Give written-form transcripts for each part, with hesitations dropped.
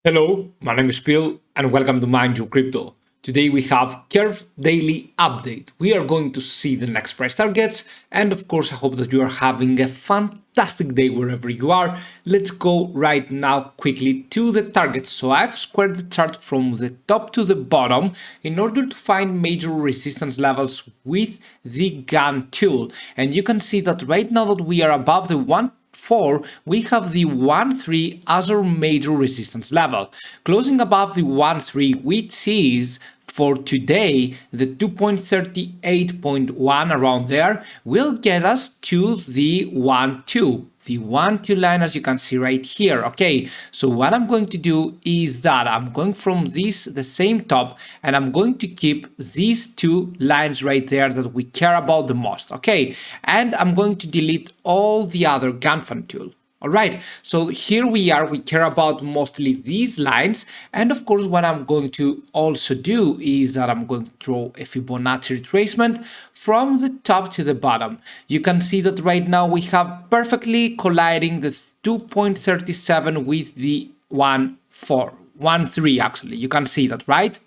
Hello, my name is Bill and welcome to Mind Your Crypto. Today we have Curve Daily Update. We are going to see the next price targets and of course I hope that you are having a fantastic day wherever you are. Let's go right now quickly to the targets. So I've squared the chart from the top to the bottom in order to find major resistance levels with the gun tool. And you can see that right now that we are above the 1.4, we have the 1.3 as our major resistance level. Closing above the 1.3, which is for today, the 2.38.1 around there will get us to the 1.2. The 1.2 line, as you can see right here. Okay, so what I'm going to do is that I'm going from the same top, and I'm going to keep these two lines right there that we care about the most. Okay, and I'm going to delete all the other Ganfan tool. Alright, so here we are, we care about mostly these lines, and of course what I'm going to also do is that I'm going to draw a Fibonacci retracement from the top to the bottom. You can see that right now we have perfectly colliding the 2.37 with the 1.3 actually, you can see that, right?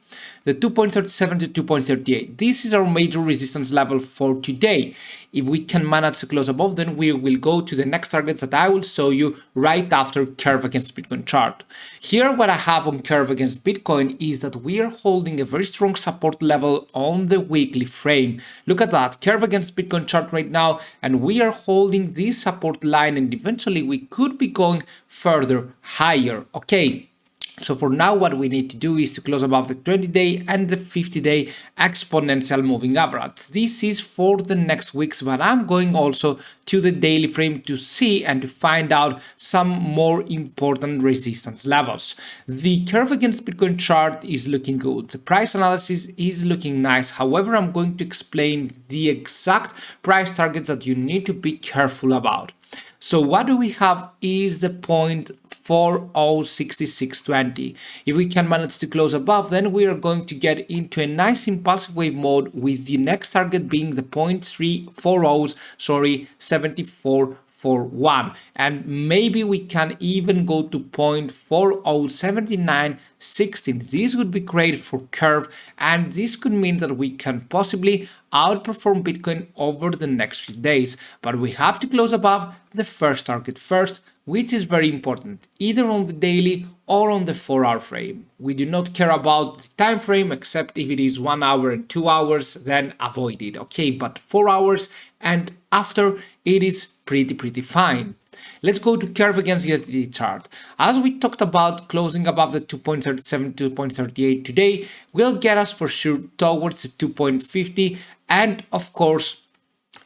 The 2.37 to 2.38. This is our major resistance level for today. If we can manage to close above, then we will go to the next targets that I will show you right after Curve against Bitcoin chart. Here what I have on Curve against Bitcoin is that we are holding a very strong support level on the weekly frame. Look at that, Curve against Bitcoin chart right now, and we are holding this support line, and eventually we could be going further higher. Okay. So for now, what we need to do is to close above the 20-day and the 50-day exponential moving average. This is for the next weeks, but I'm going also to the daily frame to see and to find out some more important resistance levels. The Curve against Bitcoin chart is looking good. The price analysis is looking nice. However, I'm going to explain the exact price targets that you need to be careful about. So what do we have is the point 406620. If we can manage to close above, then we are going to get into a nice impulsive wave mode, with the next target being the 7441, and maybe we can even go to 0.407916. This would be great for Curve, and this could mean that we can possibly outperform Bitcoin over the next few days, but we have to close above the first target first, which is very important, either on the daily or on the 4-hour frame. We do not care about the time frame, except if it is 1 hour and 2 hours, then avoid it, okay? But 4 hours and after, it is pretty fine. Let's go to Curve against USDT chart. As we talked about, closing above the 2.37, 2.38 today will get us for sure towards the 2.50, and of course,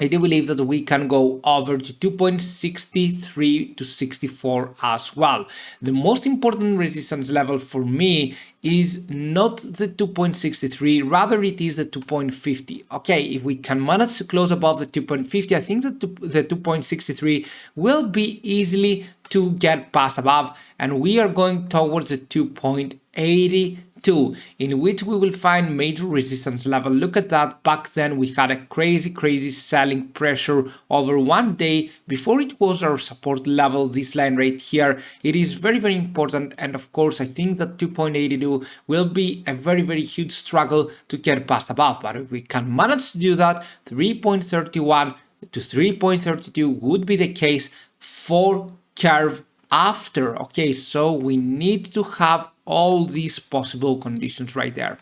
I do believe that we can go over to 2.63 to 64 as well. The most important resistance level for me is not the 2.63, rather it is the 2.50. Okay, if we can manage to close above the 2.50, I think that the 2.63 will be easily to get past above, and we are going towards the 2.82, in which we will find major resistance level. Look at that, back then we had a crazy selling pressure over 1 day before it was our support level. This line right here, it is very important, and of course I think that 2.82 will be a very huge struggle to get past above, but if we can manage to do that, 3.31 to 3.32 would be the case for Curve after. Okay, so we need to have all these possible conditions right there.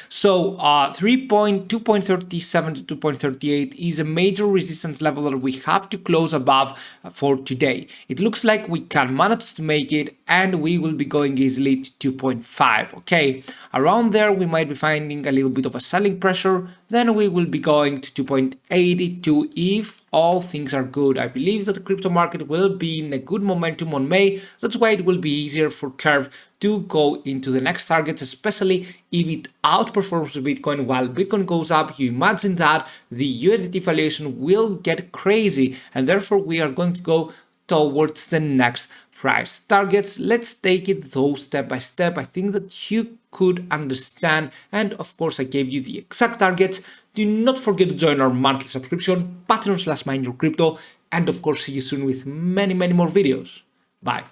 So 2.37 to 2.38 is a major resistance level that we have to close above for today. It looks like we can manage to make it, and we will be going easily to 2.5. okay, around there we might be finding a little bit of a selling pressure, then we will be going to 2.82 if all things are good. I believe that the crypto market will be in a good momentum on May. That's why it will be easier for Curve to go into the next targets, especially if it outperforms Bitcoin while Bitcoin goes up. You imagine that the USDT valuation will get crazy, and therefore we are going to go towards the next price targets. Let's take it though step by step. I think that you could understand, and of course I gave you the exact targets. Do not forget to join our monthly subscription, Patreon/mindyourcrypto, and of course see you soon with many more videos. Bye.